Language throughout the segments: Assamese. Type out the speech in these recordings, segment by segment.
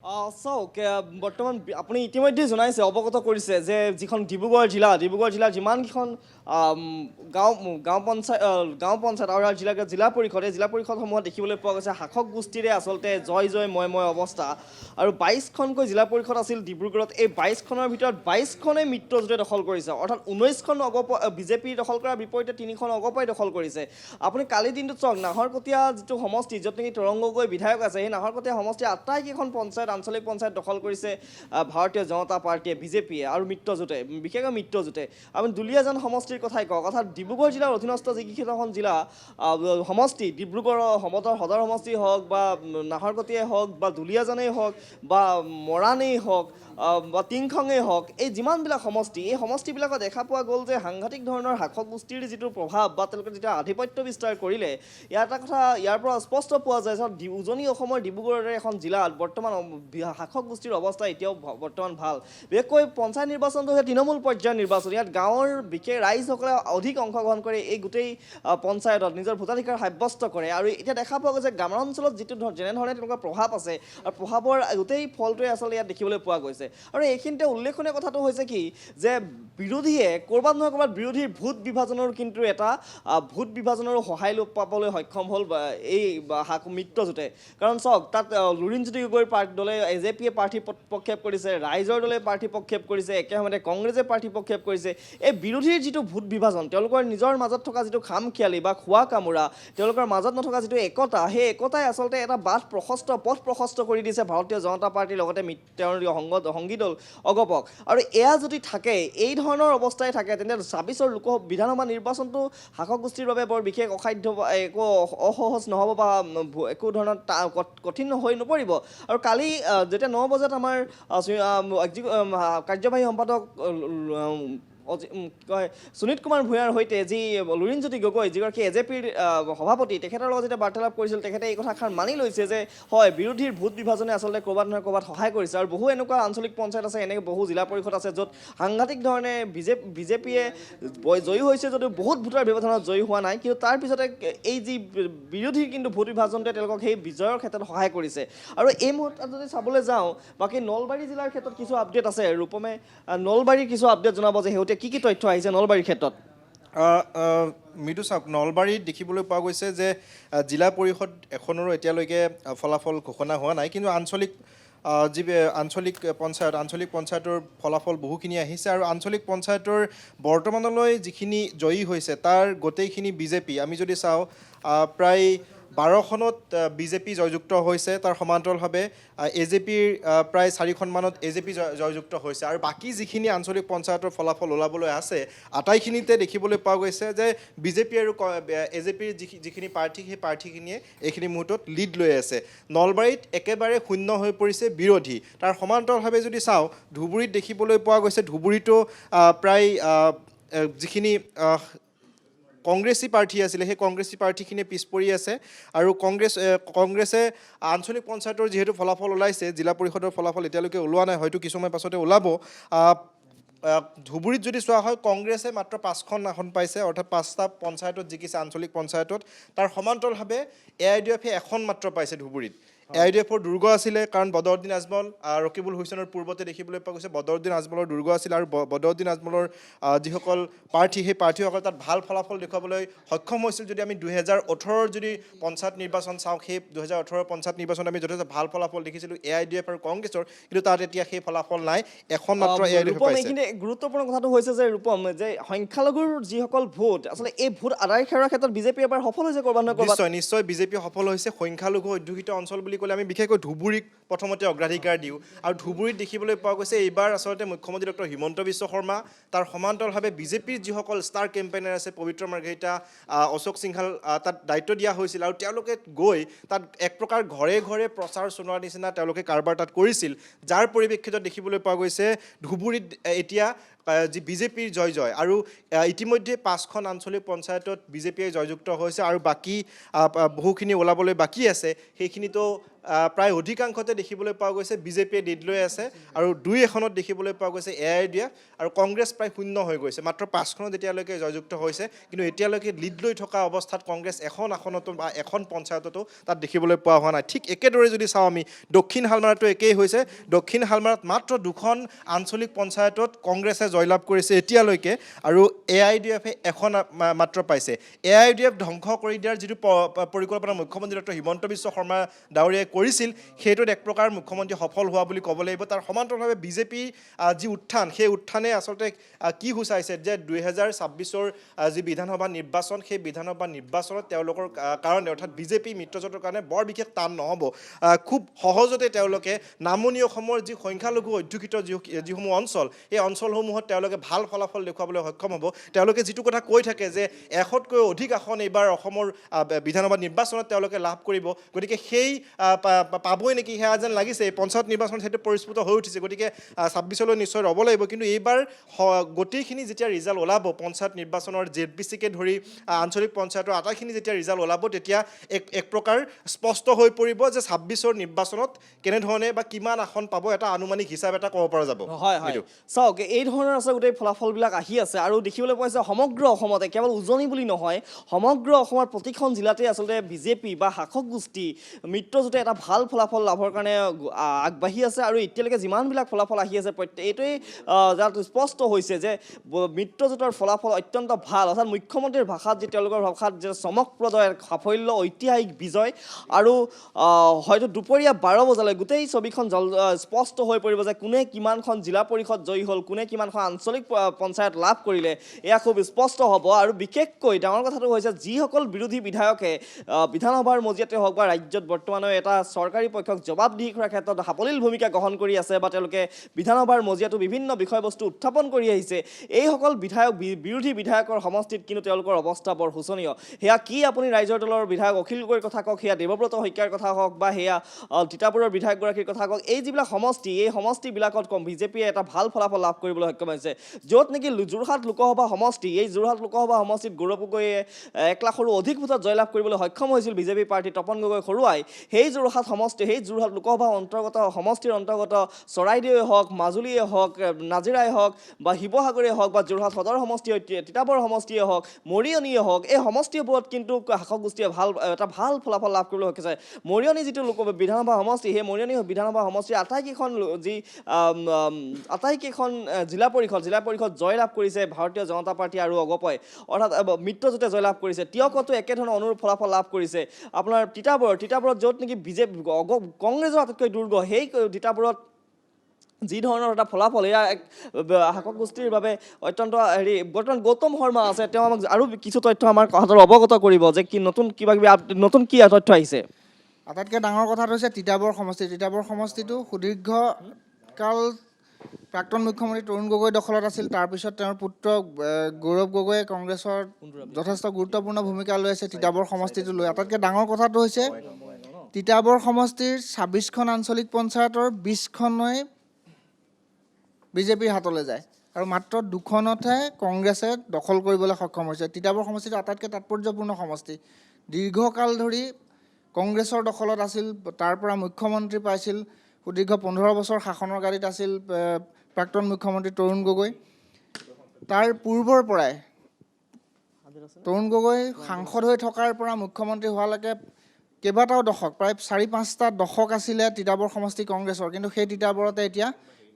চাওক বৰ্তমান আপুনি ইতিমধ্যে জনাইছে অৱগত কৰিছে যে যিখন ডিব্ৰুগড় জিলাৰ যিমানকেইখন আম, গাঁও গাঁও পঞ্চায়ত আৰু জিলা পৰিষদ এই জিলা পৰিষদসমূহত দেখিবলৈ পোৱা গৈছে শাসক গোষ্ঠীৰে আচলতে জয় ময় অৱস্থা আৰু 22খনকৈ জিলা পৰিষদ আছিল ডিব্ৰুগড়ত। এই 22খনৰ ভিতৰত 22খনেই মিত্ৰজোঁটে দখল কৰিছে, অৰ্থাৎ 19খন বিজেপি দখল কৰাৰ বিপৰীতে 3খন অগপই দখল কৰিছে। আপুনি কালি দিনটোত চাওক নাহৰকটীয়া যিটো সমষ্টি য'ত নেকি তৰংগ গগৈ বিধায়ক আছে, সেই নাহৰকটীয়া সমষ্টিৰ আটাইকেইখন আঞ্চলিক পঞ্চায়ত দখল কৰিছে ভাৰতীয় জনতা পাৰ্টীয়ে, বিজেপিয়ে আৰু মিত্ৰজোঁটে, বিশেষকৈ মিত্ৰজোঁটে। আপুনি দুলীয়াজান সমষ্টিৰ কথাই কওক, অৰ্থাৎ ডিব্ৰুগড় জিলাৰ অধীনস্থ যিকেইখন জিলা সমষ্টি, ডিব্ৰুগড়ৰ সদৰ সমষ্টি হওক বা নাহৰকটীয়াই হওক বা দুলীয়াজানেই হওক বা মৰাণেই হওক বা টিংখঙেই হওক, এই যিমানবিলাক সমষ্টি, এই সমষ্টিবিলাকত দেখা পোৱা গ'ল যে সাংঘাতিক ধৰণৰ শাসক গোষ্ঠীৰ যিটো প্ৰভাৱ বা তেওঁলোকে যেতিয়া আধিপত্য বিস্তাৰ কৰিলে, ইয়াৰ পৰা স্পষ্ট পোৱা যায় যে উজনি অসমৰ ডিব্ৰুগড়ৰে এখন জিলাত বৰ্তমান শাসক গোষ্ঠীৰ অৱস্থা এতিয়াও বৰ্তমান ভাল। বিশেষকৈ পঞ্চায়ত নিৰ্বাচনটো হৈছে তৃণমূল পৰ্যায়ৰ নিৰ্বাচন, ইয়াত গাঁৱৰ বিশেষ ৰাইজসকলে অধিক অংশগ্ৰহণ কৰি এই গোটেই পঞ্চায়তত নিজৰ ভোটাধিকাৰ সাব্যস্ত কৰে। আৰু এতিয়া দেখা পোৱা গৈছে গ্ৰামাঞ্চলত যিটো যেনেধৰণে তেনেকুৱা প্ৰভাৱ আছে আৰু প্ৰভাৱৰ গোটেই ফলটোৱে আচলতে ইয়াত দেখিবলৈ পোৱা গৈছে। আৰু এইখিনিতে উল্লেখনীয় কথাটো হৈছে কি যে বিৰোধীয়ে ক'ৰবাত নহয় ক'ৰবাত বিৰোধীৰ ভোট বিভাজনৰ কিন্তু এটা ভোট বিভাজনৰো সহায় পাবলৈ সক্ষম হ'ল এই মিত্ৰজোঁটে। কাৰণ চাওক তাত লুৰিণজ্যোতি গগৈৰ দলে AJPয়ে প্ৰাৰ্থী প্ৰক্ষেপ কৰিছে, ৰাইজৰ দলে প্ৰাৰ্থী প্ৰক্ষেপ কৰিছে, একে সময়তে কংগ্ৰেছে প্ৰাৰ্থী প্ৰক্ষেপ কৰিছে। এই বিৰোধীৰ যিটো ভোট বিভাজন, তেওঁলোকৰ নিজৰ মাজত থকা যিটো খামখিয়ালি বা খোৱা কামোৰা, তেওঁলোকৰ মাজত নথকা যিটো একতা, সেই একতাই আচলতে এটা পথ প্ৰশস্ত কৰি দিছে ভাৰতীয় জনতা পাৰ্টীৰ লগতে তেওঁৰ সংগী দল অগপক। আৰু এয়া যদি থাকে, এই ধৰণৰ অৱস্থাই থাকে, তেন্তে 26ৰ বিধানসভা নিৰ্বাচনটো শাসক গোষ্ঠীৰ বাবে বৰ বিশেষ অসাধ্য, একো অসহজ নহ'ব বা একো ধৰণৰ কঠিন হৈ নপৰিব। আৰু কালি যেতিয়া 9 বজাত আমাৰ কাৰ্যবাহী সম্পাদক সুনীত কুমাৰ ভূঞাৰ সৈতে যি লুৰিণজ্যোতি গগৈ, যিগৰাকী AJPৰ সভাপতি, তেখেতৰ লগত যেতিয়া বাৰ্তালাপ কৰিছিল, তেখেতে এই কথাষাৰ মানি লৈছে যে হয়, বিৰোধীৰ ভোট বিভাজনে আচলতে ক'ৰবাত নহয় ক'ৰবাত সহায় কৰিছে। আৰু বহু এনেকুৱা আঞ্চলিক পঞ্চায়ত আছে, এনেকৈ বহু জিলা পৰিষদ আছে য'ত সাংঘাতিক ধৰণে বিজেপিয়ে জয়ী হৈছে যদিও বহুত ভোটৰ ব্যৱধানত জয়ী হোৱা নাই, কিন্তু তাৰ পিছতে এই যি বিৰোধীৰ কিন্তু ভোট বিভাজনটোৱে তেওঁলোকক সেই বিজয়ৰ ক্ষেত্ৰত সহায় কৰিছে। আৰু এই মুহূৰ্তত যদি চাবলৈ যাওঁ, বাকী নলবাৰী জিলাৰ ক্ষেত্ৰত কিছু আপডেট আছে। ৰূপমে নলবাৰীৰ কিছু আপডেট জনাব যে শেহতীয়া কি তথ্য আহিছে নলবাৰীৰ ক্ষেত্ৰত। মৃদু চাওক, নলবাৰীত দেখিবলৈ পোৱা গৈছে যে জিলা পৰিষদ এখনৰো এতিয়ালৈকে ফলাফল ঘোষণা হোৱা নাই, কিন্তু আঞ্চলিক পঞ্চায়তৰ ফলাফল বহুখিনি আহিছে। আৰু আঞ্চলিক পঞ্চায়তৰ বৰ্তমানলৈ যিখিনি জয়ী হৈছে তাৰ গোটেইখিনি বিজেপি। আমি যদি চাওঁ প্ৰায় 12খনত বিজেপি জয়যুক্ত হৈছে, তাৰ সমান্তৰালভাৱে AJPৰ প্ৰায় 4খনমানত AJP জয়যুক্ত হৈছে। আৰু বাকী যিখিনি আঞ্চলিক পঞ্চায়তৰ ফলাফল ওলাবলৈ আছে, আটাইখিনিতে দেখিবলৈ পোৱা গৈছে যে বিজেপি আৰু AJPৰ যিখিনি প্ৰাৰ্থী, সেই প্ৰাৰ্থীখিনিয়ে এইখিনি মুহূৰ্তত লিড লৈ আছে। নলবাৰীত একেবাৰে শূন্য হৈ পৰিছে বিৰোধী। তাৰ সমান্তৰালভাৱে যদি চাওঁ, ধুবুৰীত দেখিবলৈ পোৱা গৈছে, ধুবুৰীতো প্ৰায় যিখিনি কংগ্ৰেছী প্ৰাৰ্থী আছিলে, সেই কংগ্ৰেছী প্ৰাৰ্থীখিনিয়ে পিছ পৰি আছে। আৰু কংগ্ৰেছে আঞ্চলিক পঞ্চায়তৰ যিহেতু ফলাফল ওলাইছে, জিলা পৰিষদৰ ফলাফল এতিয়ালৈকে ওলোৱা নাই, হয়তো কিছুমান পাছতে ওলাব। ধুবুৰীত যদি চোৱা হয়, কংগ্ৰেছে মাত্ৰ 5খন আসন পাইছে, অৰ্থাৎ 5টা পঞ্চায়তত জিকিছে আঞ্চলিক পঞ্চায়তত। তাৰ সমান্তৰালভাৱে AIDFে এখন মাত্ৰ পাইছে ধুবুৰীত। AIDFৰ দুৰ্গ আছিলে, কাৰণ বদৰুদ্দিন আজমল, ৰকিবুল হুছেইনৰ পূৰ্বতে দেখিবলৈ পোৱা গৈছে বদৰুদ্দিন আজমলৰ দুৰ্গ আছিল। আৰু বদৰুদ্দিন আজমলৰ যিসকল প্ৰাৰ্থী, সেই প্ৰাৰ্থীসকলে তাত ভাল ফলাফল দেখুৱাবলৈ সক্ষম হৈছিল। যদি আমি 2018ৰ যদি পঞ্চায়ত নিৰ্বাচন চাওঁ, সেই 2018ৰ পঞ্চায়ত নিৰ্বাচনত আমি যথেষ্ট ভাল ফলাফল দেখিছিলোঁ AIDF আৰু কংগ্ৰেছৰ, কিন্তু তাত এতিয়া সেই ফলাফল নাই, এখন মাত্ৰ AIDF পাইছে। এইখিনি গুৰুত্বপূৰ্ণ কথাটো হৈছে যে ৰূপম, যে সংখ্যালঘুৰ যিসকল ভোট, আচলতে এই ভোট আদায় কৰাৰ ক্ষেত্ৰত বিজেপি এবাৰ সফল হৈছে ক'ৰবাত নহয় ক'ৰবাত। নিশ্চয় বিজেপি সফল হৈছে। সংখ্যালঘু অধ্যুষিত অঞ্চল বুলি ক'লে আমি বিশেষকৈ ধুবুৰীক প্ৰথমতে অগ্ৰাধিকাৰ দিওঁ। আৰু ধুবুৰীত দেখিবলৈ পোৱা গৈছে এইবাৰ আচলতে মুখ্যমন্ত্ৰী ডক্টৰ হিমন্ত বিশ্ব শৰ্মা, তাৰ সমান্তৰালভাৱে বিজেপিৰ যিসকল ষ্টাৰ কেম্পেইনাৰ আছে, পবিত্ৰ মাৰ্ঘেৰিটা, অশোক সিংহাল, তাত দায়িত্ব দিয়া হৈছিল। আৰু তেওঁলোকে গৈ তাত এক প্ৰকাৰ ঘৰে ঘৰে প্ৰচাৰ চলোৱাৰ নিচিনা তেওঁলোকে কাৰবাৰ তাত কৰিছিল, যাৰ পৰিপ্ৰেক্ষিতত দেখিবলৈ পোৱা গৈছে ধুবুৰীত এতিয়া যি বিজেপিৰ জয়। আৰু ইতিমধ্যে 5খন আঞ্চলিক পঞ্চায়তত বিজেপিয়ে জয়যুক্ত হৈছে, আৰু বাকী বহুখিনি ওলাবলৈ বাকী আছে। সেইখিনিতো প্ৰায় অধিকাংশতে দেখিবলৈ পোৱা গৈছে বিজেপিয়ে লিড লৈ আছে আৰু 2 দেখিবলৈ পোৱা গৈছে AIUDF আৰু কংগ্ৰেছ প্ৰায় শূন্য হৈ গৈছে মাত্ৰ 5খনত এতিয়ালৈকে জয়যুক্ত হৈছে কিন্তু এতিয়ালৈকে লিড লৈ থকা অৱস্থাত কংগ্ৰেছ এখন আসনতো বা এখন পঞ্চায়ততো তাত দেখিবলৈ পোৱা হোৱা নাই ঠিক একেদৰে যদি চাওঁ আমি দক্ষিণ হালমাৰাতো একেই হৈছে দক্ষিণ হালমাৰাত মাত্ৰ 2খন আঞ্চলিক পঞ্চায়তত কংগ্ৰেছে জয়লাভ কৰিছে এতিয়ালৈকে আৰু AIUDFে এখন মাত্ৰ পাইছে AIUDF ধ্বংস কৰি দিয়াৰ যিটো পৰিকল্পনা মুখ্যমন্ত্ৰী ডক্টৰ হিমন্ত বিশ্ব শৰ্মা ডাৱৰীয়াই কৰিছিল সেইটোত এক প্ৰকাৰ মুখ্যমন্ত্ৰী সফল হোৱা বুলি ক'ব লাগিব তাৰ সমান্তৰালভাৱে বিজেপি যি উত্থান সেই উত্থানে আচলতে কি সূচাইছে যে 2026ৰ যি বিধানসভা নিৰ্বাচন সেই বিধানসভা নিৰ্বাচনত তেওঁলোকৰ কাৰণে অৰ্থাৎ বিজেপি মিত্ৰজোঁটৰ কাৰণে বৰ বিশেষ টান নহ'ব খুব সহজতে তেওঁলোকে নামনি অসমৰ যি সংখ্যালঘু অধ্যুষিত যিসমূহ অঞ্চল এই অঞ্চলসমূহত তেওঁলোকে ভাল ফলাফল দেখুৱাবলৈ সক্ষম হ'ব তেওঁলোকে যিটো কথা কৈ থাকে যে 100তকৈ অধিক আসন এইবাৰ অসমৰ বিধানসভা নিৰ্বাচনত তেওঁলোকে লাভ কৰিব গতিকে সেই পাবই নেকি সেয়া যেন লাগিছে এই পঞ্চায়ত নিৰ্বাচনত সেইটো পৰিস্ফুট হৈ উঠিছে গতিকে 26লৈ নিশ্চয় ৰ'ব লাগিব কিন্তু এইবাৰ গোটেইখিনি যেতিয়া ৰিজাল্ট ওলাব পঞ্চায়ত নিৰ্বাচনৰ ZBCকে ধৰি আঞ্চলিক পঞ্চায়তৰ আটাইখিনি যেতিয়া ৰিজাল্ট ওলাব তেতিয়া এক প্ৰকাৰ স্পষ্ট হৈ পৰিব যে 26ৰ নিৰ্বাচনত কেনেধৰণে বা কিমান আসন পাব এটা আনুমানিক হিচাপ এটা ক'ব পৰা যাব হয় হয় চাওক এই ধৰণৰ আছে গোটেই ফলাফলবিলাক আহি আছে আৰু দেখিবলৈ পোৱা যায় সমগ্ৰ অসমতে কেৱল উজনি বুলি নহয় সমগ্ৰ অসমৰ প্ৰতিখন জিলাতে আচলতে বিজেপি বা শাসক গোষ্ঠী মিত্ৰজোঁটে এটা ভাল ফলাফল লাভৰ কাৰণে আগবাঢ়ি আছে আৰু এতিয়ালৈকে যিমানবিলাক ফলাফল আহি আছে এইটোৱেই যাত স্পষ্ট হৈছে যে মিত্ৰজোঁটৰ ফলাফল অত্যন্ত ভাল অৰ্থাৎ মুখ্যমন্ত্ৰীৰ ভাষাত যে তেওঁলোকৰ ভাষাত যে চমকপ্ৰদ সাফল্য ঐতিহাসিক বিজয় আৰু হয়তো দুপৰীয়া 12 বজালৈ গোটেই ছবিখন স্পষ্ট হৈ পৰিব যে কোনে কিমানখন জিলা পৰিষদ জয়ী হ'ল কোনে কিমানখন আঞ্চলিক পঞ্চায়ত লাভ কৰিলে এয়া খুব স্পষ্ট হ'ব আৰু বিশেষকৈ ডাঙৰ কথাটো হৈছে যিসকল বিৰোধী বিধায়কে বিধানসভাৰ মজিয়াতে হওক বা ৰাজ্যত বৰ্তমানে এটা চৰকাৰী পক্ষক জবাবদিহি কৰাৰ ক্ষেত্ৰত সাৱলীল ভূমিকা গ্ৰহণ কৰি আছে বা তেওঁলোকে বিধানসভাৰ মজিয়াতো বিভিন্ন বিষয়বস্তু উত্থাপন কৰি আহিছে এইসকল বিৰোধী বিধায়কৰ সমষ্টিত কিন্তু তেওঁলোকৰ অৱস্থা বৰ শোচনীয় সেয়া কি আপুনি ৰাইজৰ দলৰ বিধায়ক অখিল গগৈৰ কথা কওক সেয়া দেৱব্ৰত শইকীয়াৰ কথা কওক বা সেয়া তিতাবৰৰ বিধায়কগৰাকীৰ কথা কওক এই যিবিলাক সমষ্টি এই সমষ্টিবিলাকত বিজেপিয়ে এটা ভাল ফলাফল লাভ কৰিবলৈ সক্ষম হৈছে য'ত নেকি যোৰহাট লোকসভা সমষ্টি এই যোৰহাট লোকসভা সমষ্টিত গৌৰৱ গগৈয়ে 1 লাখৰো অধিক ভোটত জয়লাভ কৰিবলৈ সক্ষম হৈছিল বিজেপি প্ৰাৰ্থী তপন গগৈ হৰুৱাই সেই যোৰহাট সমষ্টি সেই যোৰহাট লোকসভা অন্তৰ্গত সমষ্টিৰ অন্তৰ্গত চৰাইদেউৱে হওক মাজুলীয়ে হওক নাজিৰাই হওক বা শিৱসাগৰে হওক বা যোৰহাট সদৰ সমষ্টি তিতাবৰ সমষ্টিয়ে হওক মৰিয়নিয়ে হওক এই সমষ্টিবোৰত কিন্তু শাসক গোষ্ঠীয়ে এটা ভাল ফলাফল লাভ কৰিবলৈ সক্ষম হৈছে মৰিয়নি যিটো বিধানসভা সমষ্টি সেই মৰিয়নি বিধানসভা সমষ্টিৰ আটাইকেইখন জিলা পৰিষদ জয়লাভ কৰিছে ভাৰতীয় জনতা পাৰ্টি আৰু অগপই অৰ্থাৎ মিত্ৰজোঁটে জয়লাভ কৰিছে তিয়কতো একেধৰণৰ অনুৰূপ ফলাফল লাভ কৰিছে আপোনাৰ তিতাবৰত য'ত নেকি বিজেপি কংগ্ৰেছৰ আটাইতকৈ দুৰ্গ সেই তিতাবৰত যি ধৰণৰ এটা ফলাফল এয়া শাসক গোষ্ঠীৰ বাবে অত্যন্ত বৰ্তমান গৌতম শৰ্মা আছে তেওঁ আমাক আৰু কিছু তথ্য আমাৰ হাতত অৱগত কৰিব যে কি নতুন কি তথ্য আহিছে আটাইতকৈ ডাঙৰ কথাটো হৈছে তিতাবৰ সমষ্টিটো সুদীৰ্ঘকাল প্ৰাক্তন মুখ্যমন্ত্ৰী তৰুণ গগৈ দখলত আছিল তাৰপিছত তেওঁৰ পুত্ৰ গৌৰৱ গগৈয়ে কংগ্ৰেছৰ যথেষ্ট গুৰুত্বপূৰ্ণ ভূমিকা লৈ আছে তিতাবৰ সমষ্টিটো লৈ আটাইতকৈ ডাঙৰ কথাটো হৈছে তিতাবৰ সমষ্টিৰ 26খন আঞ্চলিক পঞ্চায়তৰ 20খনেই বিজেপিৰ হাতলৈ যায় আৰু মাত্ৰ 2খনতহে কংগ্ৰেছে দখল কৰিবলৈ সক্ষম হৈছে তিতাবৰ সমষ্টিটো আটাইতকৈ তাৎপৰ্যপূৰ্ণ সমষ্টি দীৰ্ঘকাল ধৰি কংগ্ৰেছৰ দখলত আছিল তাৰ পৰা মুখ্যমন্ত্ৰী পাইছিল সুদীৰ্ঘ 15 বছৰ শাসনৰ গাড়ীত আছিল প্ৰাক্তন মুখ্যমন্ত্ৰী তৰুণ গগৈ তাৰ পূৰ্বৰ পৰাই তৰুণ গগৈ সাংসদ হৈ থকাৰ পৰা মুখ্যমন্ত্ৰী হোৱালৈকে কেইবাটাও দশক প্ৰায় 4-5টা দশক আছিলে তিতাবৰ সমষ্টি কংগ্ৰেছৰ কিন্তু সেই তিতাবৰতে এতিয়া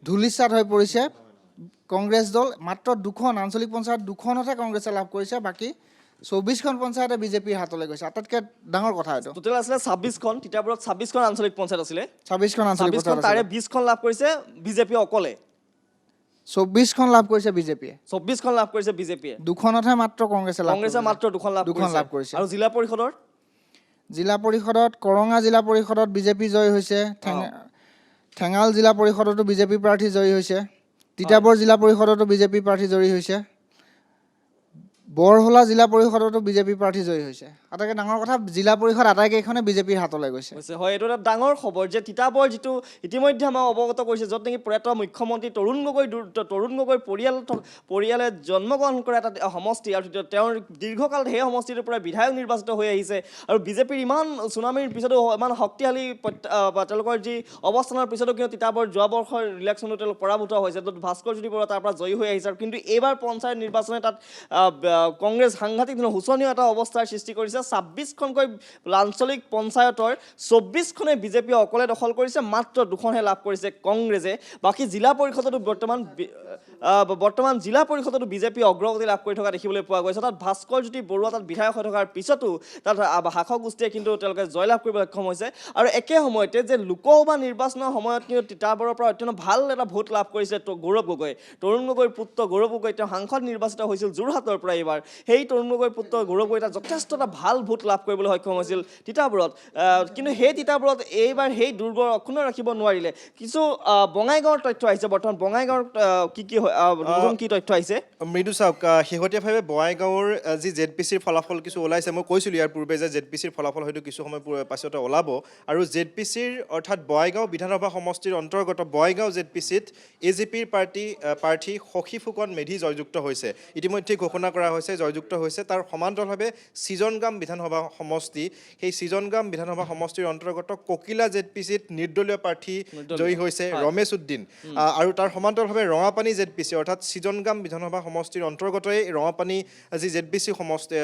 ধূলিসাৎ হৈ পৰিছে কংগ্ৰেছ দল মাত্ৰ 2খন আঞ্চলিক পঞ্চায়ত 2খনতহে কংগ্ৰেছে লাভ কৰিছে বাকী 24খন পঞ্চায়তে বিজেপিৰ হাতলৈ গৈছে আটাইতকৈ ডাঙৰ কথা এইটো টোটেল আছিলে 26খন তিতাবৰত 26খন আঞ্চলিক পঞ্চায়ত আছিলে 26খন আঞ্চলিক পঞ্চায়ত তাৰে 20খন লাভ কৰিছে বিজেপি অকলে 24খন লাভ কৰিছে বিজেপিয়ে 24খন লাভ কৰিছে বিজেপিয়ে 2খনতহে মাত্ৰ কংগ্ৰেছে মাত্ৰ 2খন লাভ কৰিছে আৰু জিলা পৰিষদত কৰঙা জিলা পৰিষদত বিজেপি জয় হৈছে ঠেঙাল জিলা পৰিষদতো বিজেপি প্ৰাৰ্থী জয়ী হৈছে তিতাবৰ জিলা পৰিষদতো বিজেপি প্ৰাৰ্থী জয়ী হৈছে বৰহলা জিলা পৰিষদতো বিজেপি প্ৰাৰ্থী জয়ী হৈছে। আটাইতকৈ ডাঙৰ কথা, জিলা পৰিষদ আটাইকেইখনে বিজেপিৰ হাতলৈ গৈছে। হয়, এইটো এটা ডাঙৰ খবৰ যে তিতাবৰ যিটো ইতিমধ্যে আমাক অৱগত কৰিছে, য'ত নেকি প্ৰয়াত মুখ্যমন্ত্ৰী তৰুণ গগৈ পৰিয়ালে জন্মগ্ৰহণ কৰা এটা সমষ্টি, আৰু তেওঁৰ দীৰ্ঘকাল সেই সমষ্টিটোৰ পৰা বিধায়ক নিৰ্বাচিত হৈ আহিছে। আৰু বিজেপিৰ ইমান চুনামীৰ পিছতো, ইমান শক্তিশালী তেওঁলোকৰ যি অৱস্থানৰ পিছতো কিন্তু তিতাবৰ যোৱা বৰ্ষৰ ইলেকশ্যনত তেওঁলোক পৰাভূত হৈছে, য'ত ভাস্কৰজ্যোতি বৰুৱা তাৰ পৰা জয়ী হৈ আহিছে। আৰু কিন্তু এইবাৰ পঞ্চায়ত নিৰ্বাচনে তাত কংগ্ৰেছ সাংঘাতিক শোচনীয় এটা অৱস্থাৰ সৃষ্টি কৰিছে। 26খনকৈ আঞ্চলিক পঞ্চায়তৰ 24খনে বিজেপিয়ে অকলে দখল কৰিছে, মাত্ৰ 2খনহে লাভ কৰিছে কংগ্ৰেছে। বাকী জিলা পৰিষদতো বৰ্তমান জিলা পৰিষদতো বিজেপিয়ে অগ্ৰগতি লাভ কৰি থকা দেখিবলৈ পোৱা গৈছে। তাত ভাস্কৰজ্যোতি বৰুৱা তাত বিধায়ক হৈ থকাৰ পিছতো তাত শাসক গোষ্ঠীয়ে কিন্তু তেওঁলোকে জয়লাভ কৰিবলৈ সক্ষম হৈছে। আৰু একে সময়তে যে লোকসভা নিৰ্বাচনৰ সময়ত কিন্তু তিতাবৰৰ পৰা অত্যন্ত ভাল এটা ভোট লাভ কৰিছে গৌৰৱ গগৈ, তৰুণ গগৈৰ পুত্ৰ গৌৰৱ গগৈ। তেওঁ সাংসদ নিৰ্বাচিত হৈছিল যোৰহাটৰ পৰা এইবাৰ। সেই তৰুণ গগৈৰ পুত্ৰ গৌৰৱ গগৈ তাত যথেষ্ট এটা ভাল ভোট লাভ কৰিবলৈ সক্ষম হৈছিল তিতাবৰত। কিন্তু সেই তিতাবৰত এইবাৰ সেই দুৰ্গ অক্ষুণ্ণ ৰাখিব নোৱাৰিলে। কিছু বঙাইগাঁৱৰ তথ্য আহিছে, বৰ্তমান বঙাইগাঁৱৰ কি তথ্য আহিছে? মৃদু চাওক, শেহতীয়াভাৱে বঙাইগাঁৱৰ যি ZPCৰ ফলাফল কিছু ওলাইছে। মই কৈছিলোঁ ইয়াৰ পূৰ্বে যে ZPCৰ ফলাফল হয়তো কিছু সময় পাছতে ওলাব। আৰু ZPCৰ অৰ্থাৎ বঙাইগাঁও বিধানসভা সমষ্টিৰ অন্তৰ্গত বঙাইগাঁও ZPCত AJPৰ প্ৰাৰ্থী শশী ফুকন মেধি জয়যুক্ত হৈছে। ইতিমধ্যে ঘোষণা কৰা হৈছে জয়যুক্ত হৈছে। তাৰ সমান্তৰালভাৱে ছিজনগাম বিধানসভা সমষ্টি, সেই ছিজনগাম বিধানসভা সমষ্টিৰ অন্তৰ্গত ককিলা ZPCত নিৰ্দলীয় প্ৰাৰ্থী জয়ী হৈছে ৰমেশ উদ্দিন। আৰু তাৰ সমান্তৰালভাৱে ৰঙাপানী ZPC অৰ্থাৎ ছিজনগাম বিধানসভা সমষ্টিৰ অন্তৰ্গতই ৰঙাপানী যি ZPC সমষ্টি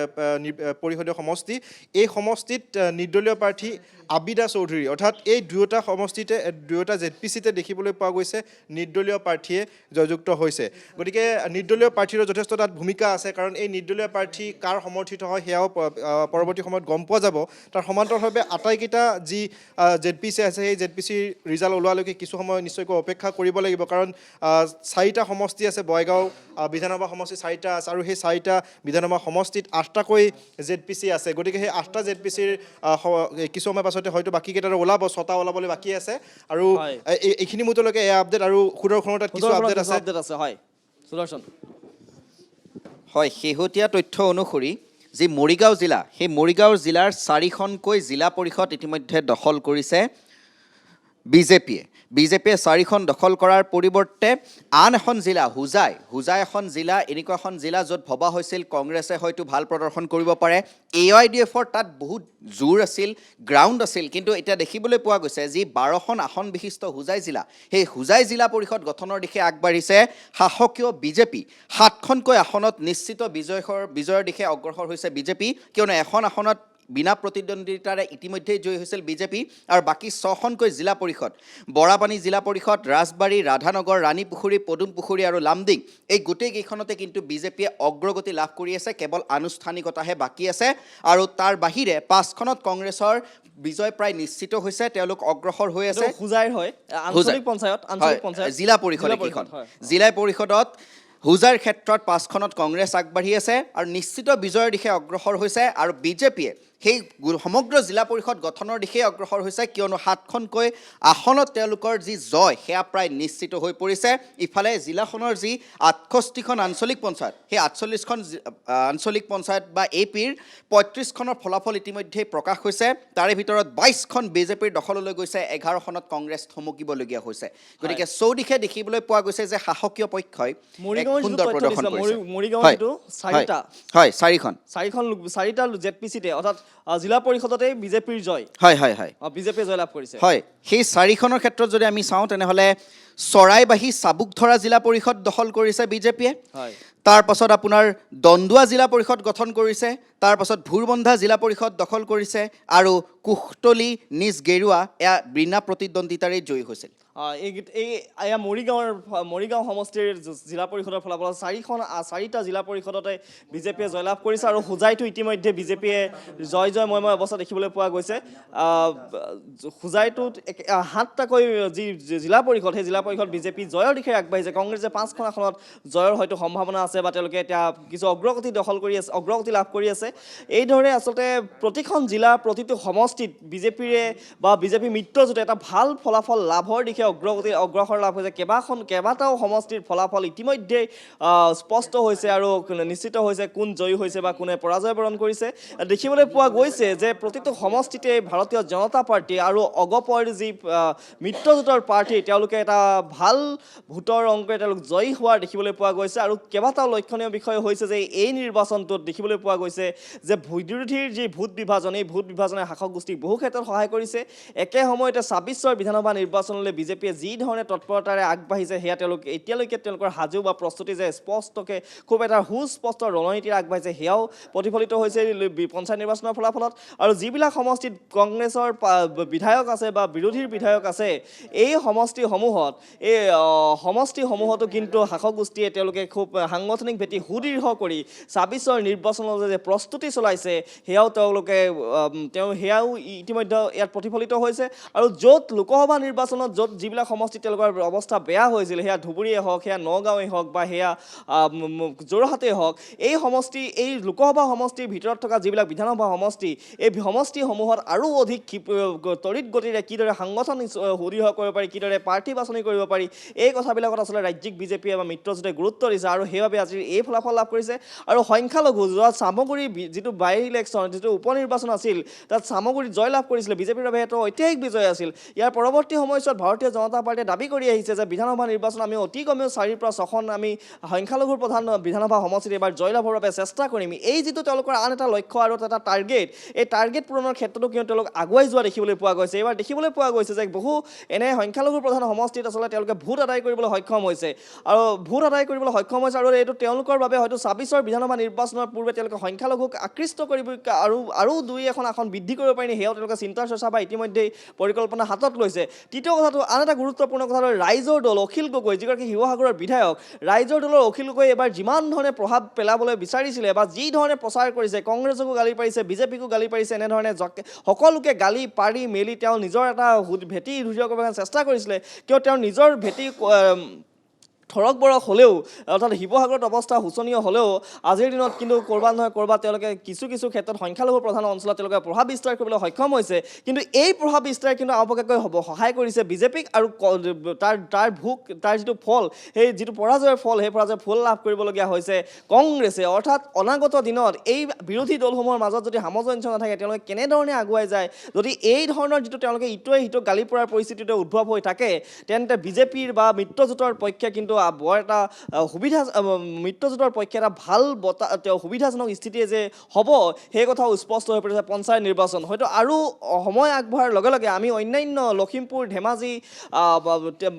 পৰিষদীয় সমষ্টি, এই সমষ্টিত নিৰ্দলীয় প্ৰাৰ্থী আবিদা চৌধুৰী, অৰ্থাৎ এই দুয়োটা ZPCতে দেখিবলৈ পোৱা গৈছে নিৰ্দলীয় প্ৰাৰ্থীয়ে জয়যুক্ত হৈছে। গতিকে নিৰ্দলীয় প্ৰাৰ্থীৰো যথেষ্ট তাত ভূমিকা আছে, কাৰণ এই নিৰ্দলীয় প্ৰাৰ্থী কাৰ সমৰ্থিত হয় সেয়াও পৰৱৰ্তী সময়ত গম পোৱা যাব। তাৰ সমান্তৰালভাৱে আটাইকেইটা যি ZPC আছে, সেই ZPCৰ ৰিজাল্ট ওলোৱালৈকে কিছু সময় নিশ্চয়কৈ অপেক্ষা কৰিব লাগিব, কাৰণ 4টা সমষ্টি আছে। বঙাইগাঁও বিধানসভা সমষ্টি 4টা আছে, আৰু সেই 4টা বিধানসভা সমষ্টিত 8টাকৈ ZPC আছে। গতিকে সেই 8টা ZPCৰ কিছু সময় পাছতে হয়তো বাকীকেইটাৰো ওলাব, 6টা ওলাবলৈ বাকী আছে। আৰু এইখিনি মুহূৰ্তলৈকে এয়া আপডেট। আৰু সুদৰ্শনৰ তাত কিছু আপডেট আছে। হয় সুদৰ্শন। হয়, শেহতীয়া তথ্য অনুসৰি যি মৰিগাঁও জিলা, সেই মৰিগাঁও জিলাৰ 4খনকৈ জিলা পৰিষদ ইতিমধ্যে দখল কৰিছে বিজেপিয়ে। 4খন দখল কৰাৰ পৰিৱৰ্তে আন এখন জিলা হোজাই এখন জিলা, এনেকুৱা এখন জিলা য'ত ভবা হৈছিল কংগ্ৰেছে হয়তো ভাল প্ৰদৰ্শন কৰিব পাৰে। AIDFৰ তাত বহুত জোৰ আছিল, গ্ৰাউণ্ড আছিল। কিন্তু এতিয়া দেখিবলৈ পোৱা গৈছে যি 12খন আসন বিশিষ্ট হোজাই জিলা, সেই হোজাই জিলা পৰিষদ গঠনৰ দিশে আগবাঢ়িছে শাসকীয় বিজেপি। 7খনকৈ আসনত নিশ্চিত বিজয়ৰ দিশে অগ্ৰসৰ হৈছে বিজেপি, কিয়নো এখন আসনত বিনা প্ৰতিদ্বন্দ্বিতাৰে ইতিমধ্যেই জয়ী হৈছিল বিজেপি। আৰু বাকী 6খনকৈ জিলা পৰিষদ, বৰাপানী জিলা পৰিষদ, ৰাজবাৰী, ৰাধানগৰ, ৰাণীপুখুৰী, পদুম পুখুৰী আৰু লামডিং, এই গোটেইকেইখনতে কিন্তু বিজেপিয়ে অগ্ৰগতি লাভ কৰি আছে। কেৱল আনুষ্ঠানিকতাহে বাকী আছে। আৰু তাৰ বাহিৰে 5খনত কংগ্ৰেছৰ বিজয় প্ৰায় নিশ্চিত হৈছে, তেওঁলোক অগ্ৰসৰ হৈ আছে। হোজাইৰ হয় আঞ্চলিক পঞ্চায়ত জিলা পৰিষদ একেইখন। জিলা পৰিষদত হোজাইৰ ক্ষেত্ৰত 5খনত কংগ্ৰেছ আগবাঢ়ি আছে আৰু নিশ্চিত বিজয়ৰ দিশে অগ্ৰসৰ হৈছে। আৰু বিজেপিয়ে সেই সমগ্ৰ জিলা পৰিষদ গঠনৰ দিশে অগ্ৰসৰ হৈছে, কিয়নো 7খনকৈ আসনত তেওঁলোকৰ যি জয় সেয়া প্ৰায় নিশ্চিত হৈ পৰিছে। ইফালে জিলাখনৰ যি 68খন আঞ্চলিক পঞ্চায়ত, সেই 48খন আঞ্চলিক পঞ্চায়ত বা APৰ 35খনৰ ফলাফল ইতিমধ্যেই প্ৰকাশ হৈছে। তাৰে ভিতৰত 22খন বিজেপিৰ দখললৈ গৈছে, 11খনত কংগ্ৰেছ থমকিবলগীয়া হৈছে। গতিকে চৌদিশে দেখিবলৈ পোৱা গৈছে যে শাসকীয় পক্ষই সুন্দৰ প্ৰদৰ্শন কৰিছে। হয়, 4টা ZPCতে অৰ্থাৎ জিলা পৰিষদতে বিজেপিৰ জয়। হয়, বিজেপিয়ে জয়লাভ কৰিছে। হয়, সেই 4খনৰ ক্ষেত্ৰত যদি আমি চাওঁ তেনেহ'লে চৰাইবাহী চাবুকধৰা জিলা পৰিষদ দখল কৰিছে বিজেপিয়ে। তাৰ পাছত আপোনাৰ দন্দুৱা জিলা পৰিষদ গঠন কৰিছে। তাৰ পাছত ভোৰবন্ধা জিলা পৰিষদ দখল কৰিছে। আৰু কুশতলি নিজ গেৰুৱা এয়া বিনা প্ৰতিদ্বন্দ্বিতাৰেই জয়ী হৈছিল। মৰিগাঁও সমষ্টিৰ জিলা পৰিষদৰ ফলাফল 4টা জিলা পৰিষদতে বিজেপিয়ে জয়লাভ কৰিছে। আৰু হোজাইতো ইতিমধ্যে বিজেপিয়ে জয়ময় অৱস্থা দেখিবলৈ পোৱা গৈছে। হোজাইটোত 7টাকৈ যি জিলা পৰিষদ, সেই জিলা পৰিষদ বিজেপি জয়ৰ দিশে আগবাঢ়িছে। কংগ্ৰেছে 5খন আসনত জয়ৰ হয়তো সম্ভাৱনা আছে, বা তেওঁলোকে এতিয়া কিছু অগ্ৰগতি লাভ কৰি আছে। এইদৰে আচলতে প্ৰতিখন জিলা, প্ৰতিটো সমষ্টিত বিজেপিৰে বা বিজেপি মিত্ৰজোঁটে এটা ভাল ফলাফল লাভৰ দিশে অগ্ৰসৰ লাভ হৈছে কেইবাটাও সমষ্টিৰ ফলাফল ইতিমধ্যে স্পষ্ট হৈছে আৰু নিশ্চিত হৈছে কোন জয়ী হৈছে বা কোনে পৰাজয় বৰণ কৰিছে দেখিবলৈ পোৱা গৈছে যে প্ৰতিটো সমষ্টিতে ভাৰতীয় জনতা পাৰ্টি আৰু অগপৰ যি মিত্ৰজোঁটৰ পাৰ্টি তেওঁলোকে এটা ভাল ভোটৰ অংকৰে তেওঁলোক জয়ী হোৱাৰ দেখিবলৈ পোৱা গৈছে আৰু কেইবাটাও লক্ষণীয় বিষয় হৈছে যে এই নিৰ্বাচনটোত দেখিবলৈ পোৱা গৈছে যে বিৰোধীৰ যি ভোট বিভাজন এই ভোট বিভাজনে শাসক গোষ্ঠীক বহু ক্ষেত্ৰত সহায় কৰিছে একে সময়তে ২৬ৰ বিধানসভা নিৰ্বাচনলৈ বিজেপিয়ে যি ধৰণে তৎপৰতাৰে আগবাঢ়িছে সেয়া তেওঁলোক এতিয়ালৈকে তেওঁলোকৰ সাজু বা প্ৰস্তুতি যে স্পষ্টকে খুব এটা সুস্পষ্ট ৰণনীতিৰে আগবাঢ়িছে সেয়াও প্ৰতিফলিত হৈছে পঞ্চায়ত নিৰ্বাচনৰ ফলাফলত আৰু যিবিলাক সমষ্টিত কংগ্ৰেছৰ বিধায়ক আছে বা বিৰোধীৰ বিধায়ক আছে এই সমষ্টিসমূহতো কিন্তু শাসক গোষ্ঠীয়ে তেওঁলোকে খুব সাংগঠনিক ভেটি সুদৃঢ় কৰি ২৬ৰ নিৰ্বাচনলৈ যে প্ৰস্তুতি চলাইছে সেয়াও সেয়াও ইতিমধ্যে ইয়াত প্ৰতিফলিত হৈছে আৰু য'ত লোকসভা নিৰ্বাচনত য'ত যিবিলাক সমষ্টিত তেওঁলোকৰ অৱস্থা বেয়া হৈছিল সেয়া ধুবুৰীয়ে হওক সেয়া নগাঁৱেই হওক বা সেয়া যোৰহাটেই হওক এই লোকসভা সমষ্টিৰ ভিতৰত থকা যিবিলাক বিধানসভা সমষ্টি এই সমষ্টিসমূহত আৰু অধিক তড়িৎ গতিৰে কিদৰে সাংগঠন সুদৃঢ় কৰিব পাৰি কিদৰে প্ৰাৰ্থী বাছনি কৰিব পাৰি এই কথাবিলাকত আচলতে ৰাজ্যিক বিজেপিয়ে বা মিত্ৰজোঁটে গুৰুত্ব দিছে আৰু সেইবাবে আজিৰ এই ফলাফল লাভ কৰিছে আৰু সংখ্যালঘু যোৱা চামগুৰি যিটো বাই ইলেকশ্যন যিটো উপ নিৰ্বাচন আছিল তাত চামগুৰিত জয়লাভ কৰিছিলে বিজেপিৰ বাবে এটা ঐতিহাসিক বিজয় আছিল ইয়াৰ পৰৱৰ্তী সময়ছোৱাত ভাৰতীয় জনতা পাৰ্টীয়ে দাবী কৰি আহিছে যে বিধানসভা নিৰ্বাচন আমি অতি কমেও ৪ৰ পৰা ৬খন আমি সংখ্যালঘুৰ প্ৰধান বিধানসভা সমষ্টিত এবাৰ জয়লাভৰ বাবে চেষ্টা কৰিম এই যিটো তেওঁলোকৰ আন এটা লক্ষ্য আৰু এটা টাৰ্গেট এই টাৰ্গেট পূৰণৰ ক্ষেত্ৰতো কিন্তু তেওঁলোক আগুৱাই যোৱা দেখিবলৈ পোৱা গৈছে এইবাৰ দেখিবলৈ পোৱা গৈছে যে বহু এনে সংখ্যালঘুৰ প্ৰধান সমষ্টিত আচলতে তেওঁলোকে ভোট আদায় কৰিবলৈ সক্ষম হৈছে আৰু এইটো তেওঁলোকৰ বাবে হয়তো ২৬ৰ বিধানসভা নিৰ্বাচনৰ পূৰ্বে তেওঁলোকে সংখ্যালঘুক আকৃষ্ট কৰিব আৰু দুই এখন আসন বৃদ্ধি কৰিব পাৰি সেয়াও তেওঁলোকে চিন্তা চৰ্চা বা ইতিমধ্যেই পৰিকল্পনা হাতত লৈছে তৃতীয় কথাটো আন এটা গুৰুত্বপূৰ্ণ কথা হ'ল ৰাইজৰ দল অখিল গগৈ যিগৰাকী শিৱসাগৰৰ বিধায়ক ৰাইজৰ দলৰ অখিল গগৈ এবাৰ যিমান ধৰণে প্ৰভাৱ পেলাবলৈ বিচাৰিছিলে বা যি ধৰণে প্ৰচাৰ কৰিছে কংগ্ৰেছকো গালি পাৰিছে বিজেপিকো গালি পাৰিছে এনেধৰণে সকলোকে গালি পাৰি মেলি তেওঁ নিজৰ এটা ভেটি দৃঢ় কৰিবলৈ চেষ্টা কৰিছিলে কিয় তেওঁৰ নিজৰ ভেটি থৰক বৰক হ'লেও অৰ্থাৎ শিৱসাগৰত অৱস্থা শোচনীয় হ'লেও আজিৰ দিনত কিন্তু ক'ৰবাত নহয় ক'ৰবাত তেওঁলোকে কিছু ক্ষেত্ৰত সংখ্যালঘু প্ৰধান অঞ্চলত তেওঁলোকে প্ৰভাৱ বিস্তাৰ কৰিবলৈ সক্ষম হৈছে কিন্তু এই প্ৰভাৱ বিস্তাৰ কিন্তু আওপকীয়াকৈ সহায় কৰিছে বিজেপিক আৰু তাৰ যিটো ফল সেই যিটো পৰাজয়ৰ ফল সেই পৰাজয়ৰ ফল লাভ কৰিবলগীয়া হৈছে কংগ্ৰেছে অৰ্থাৎ অনাগত দিনত এই বিৰোধী দলসমূহৰ মাজত যদি সামঞ্জস্য নাথাকে তেওঁলোকে কেনেধৰণে আগুৱাই যায় যদি এই ধৰণৰ যিটো তেওঁলোকে ইটোৱে সিটোক গালি পৰাৰ পৰিস্থিতিটো উদ্ভৱ হৈ থাকে তেন্তে বিজেপিৰ বা মিত্ৰজোঁটৰ পক্ষে কিন্তু বৰ এটা মিত্ৰজোঁটৰ পক্ষে এটা ভাল সুবিধাজনক স্থিতিয়ে যে হ'ব সেই কথাও স্পষ্ট হৈ পৰিছে পঞ্চায়ত নিৰ্বাচন হয়তো আৰু সময় আগবঢ়াৰ লগে লগে আমি অন্যান্য লখিমপুৰ ধেমাজি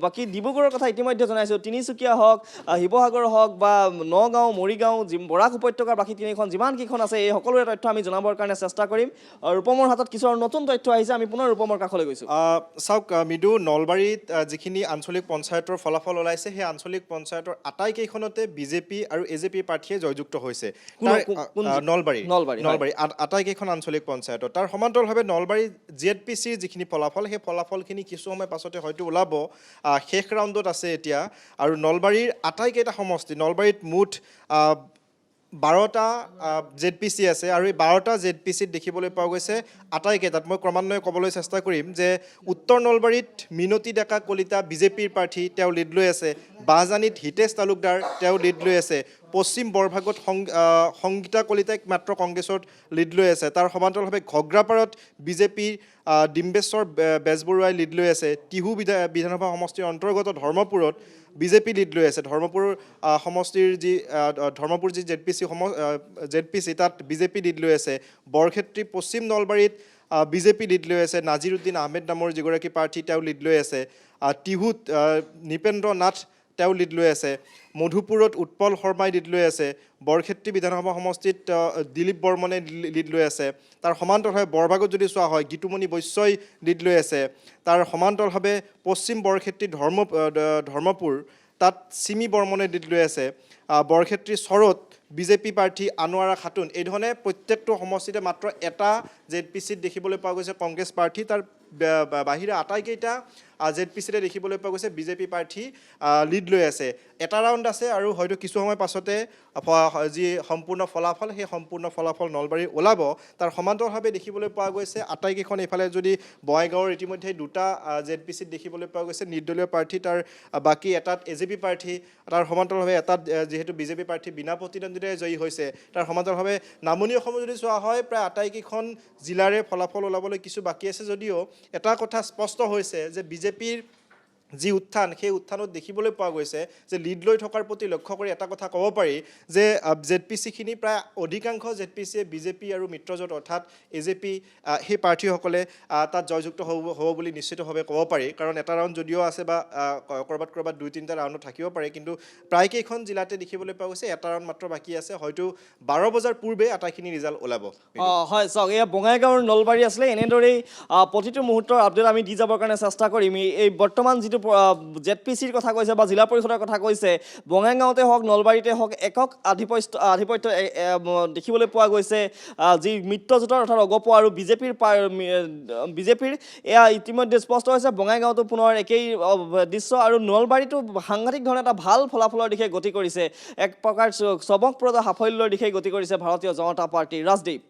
বাকী ডিব্ৰুগড়ৰ কথা ইতিমধ্যে জনাইছোঁ তিনিচুকীয়া হওক শিৱসাগৰ হওক বা নগাঁও মৰিগাঁও বৰাক উপত্যকাৰ বাকী তিনিখন যিমানকেইখন আছে এই সকলোৰে তথ্য আমি জনাবৰ কাৰণে চেষ্টা কৰিম ৰূপমৰ হাতত কিছুমান নতুন তথ্য আহিছে আমি পুনৰ ৰূপমৰ কাষলৈ গৈছোঁ চাওক মৃদু নলবাৰীত যিখিনি আঞ্চলিক পঞ্চায়তৰ ফলাফল ওলাইছে সেই আঞ্চলিক পঞ্চায়তৰ আটাইকেইখনতে বিজেপি আৰু এজেপি প্ৰাৰ্থীয়ে জয়যুক্ত হৈছে নলবাৰী আটাইকেইখন আঞ্চলিক পঞ্চায়তত তাৰ সমান্তৰালভাৱে নলবাৰী ZPCৰ যিখিনি ফলাফল সেই ফলাফলখিনি কিছু সময় পাছতে হয়তো ওলাব শেষ ৰাউণ্ডত আছে এতিয়া আৰু নলবাৰীৰ আটাইকেইটা সমষ্টি নলবাৰীত মুঠ 12টা ZPC আছে আৰু এই 12টা ZPCত দেখিবলৈ পোৱা গৈছে আটাইকেইটাত মই ক্ৰমান্বয়ে ক'বলৈ চেষ্টা কৰিম যে উত্তৰ নলবাৰীত মিনতী ডেকা কলিতা বিজেপিৰ প্ৰাৰ্থী তেওঁ লিড লৈ আছে বাহজানীত হিতেশ তালুকদাৰ তেওঁ লিড লৈ আছে পশ্চিম বৰভাগত সংগীতা কলিতাই মাত্ৰ কংগ্ৰেছত লিড লৈ আছে তাৰ সমান্তৰালভাৱে ঘগ্ৰাপাৰত বিজেপিৰ ডিম্বেশ্বৰ বেজবৰুৱাই লিড লৈ আছে টিহু বিধানসভা সমষ্টিৰ অন্তৰ্গত ধৰ্মপুৰত বিজেপি লিড লৈ আছে ধৰ্মপুৰ যি ZPC তাত বিজেপি লিড লৈ আছে বৰক্ষেত্ৰী পশ্চিম নলবাৰীত বিজেপি লিড লৈ আছে নাজিৰুদ্দিন আহমেদ নামৰ যিগৰাকী প্ৰাৰ্থী তেওঁ লিড লৈ আছে টিহুত নৃপেন্দ্ৰ নাথ তেওঁ লিড লৈ আছে মধুপুৰত উৎপল শৰ্মাই লিড লৈ আছে বৰক্ষেত্ৰী বিধানসভা সমষ্টিত দিলীপ বৰ্মনে লিড লৈ আছে তাৰ সমান্তৰালভাৱে বৰভাগত যদি চোৱা হয় গীতুমণি বৈশ্যই লিড লৈ আছে তাৰ সমান্তৰালভাৱে পশ্চিম বৰক্ষেত্ৰী ধৰ্মপুৰ তাত চিমি বৰ্মনে লিড লৈ আছে বৰক্ষেত্ৰী চৰত বিজেপি প্ৰাৰ্থী আনোৱাৰা খাতুন এইধৰণে প্ৰত্যেকটো সমষ্টিতে মাত্ৰ এটা ZPCত দেখিবলৈ পোৱা গৈছে কংগ্ৰেছ প্ৰাৰ্থী তাৰ বাহিৰে আটাইকেইটা ZPCতে দেখিবলৈ পোৱা গৈছে বিজেপি প্ৰাৰ্থী লিড লৈ আছে। এটা ৰাউণ্ড আছে আৰু হয়তো কিছু সময় পাছতে যি সম্পূৰ্ণ ফলাফল সেই সম্পূৰ্ণ ফলাফল নলবাৰীৰ ওলাব। তাৰ সমান্তৰালভাৱে দেখিবলৈ পোৱা গৈছে আটাইকেইখন এইফালে যদি বঙাইগাঁৱৰ ইতিমধ্যে দুটা ZPCত দেখিবলৈ পোৱা গৈছে নিৰ্দলীয় প্ৰাৰ্থী, তাৰ বাকী এটাত AJP প্ৰাৰ্থী, তাৰ সমান্তৰালভাৱে এটাত যিহেতু বিজেপি প্ৰাৰ্থী বিনা প্ৰতিদ্বন্দ্বিতাৰে জয়ী হৈছে, তাৰ সমান্তৰালভাৱে নামনি অসমত যদি চোৱা হয় প্ৰায় আটাইকেইখন জিলাৰে ফলাফল ওলাবলৈ কিছু বাকী আছে যদিও এটা কথা স্পষ্ট হৈছে যে বিজেপিৰ যি উত্থান সেই উত্থানত দেখিবলৈ পোৱা গৈছে যে লিড লৈ থকাৰ প্ৰতি লক্ষ্য কৰি এটা কথা ক'ব পাৰি যে ZPCখিনি প্ৰায় অধিকাংশ ZPCয়ে বিজেপি আৰু মিত্ৰজোঁট অৰ্থাৎ AJP সেই প্ৰাৰ্থীসকলে তাত জয়যুক্ত হ'ব বুলি নিশ্চিতভাৱে ক'ব পাৰি। কাৰণ এটা ৰাউণ্ড যদিও আছে বা ক'ৰবাত 2-3টা ৰাউণ্ডত থাকিব পাৰে, কিন্তু প্ৰায়কেইখন জিলাতে দেখিবলৈ পোৱা গৈছে এটা ৰাউণ্ড মাত্ৰ বাকী আছে, হয়তো 12 বজাৰ পূৰ্বে আটাইখিনি ৰিজাল্ট ওলাব। হয় চাওক, এয়া বঙাইগাঁৱৰ নলবাৰী আছিলে। এনেদৰেই প্ৰতিটো মুহূৰ্তৰ আপডেট আমি দি যাবৰ কাৰণে চেষ্টা কৰিম। এই বৰ্তমান যিটো ZPCৰ কথা কৈছে বা জিলা পৰিষদৰ কথা কৈছে, বঙাইগাঁৱতে হওক নলবাৰীতে হওক একক আধিপত্য দেখিবলৈ পোৱা গৈছে। যি মিত্ৰজোঁটৰ অৰ্থাৎ অগপ আৰু বিজেপিৰ এয়া ইতিমধ্যে স্পষ্ট হৈছে। বঙাইগাঁৱতো পুনৰ একেই দৃশ্য আৰু নলবাৰীতো সাংঘাতিক ধৰণে এটা ভাল ফলাফলৰ দিশে গতি কৰিছে, এক প্ৰকাৰ চমকপ্ৰদ সাফল্যৰ দিশে গতি কৰিছে ভাৰতীয় জনতা পাৰ্টী। ৰাজদীপ।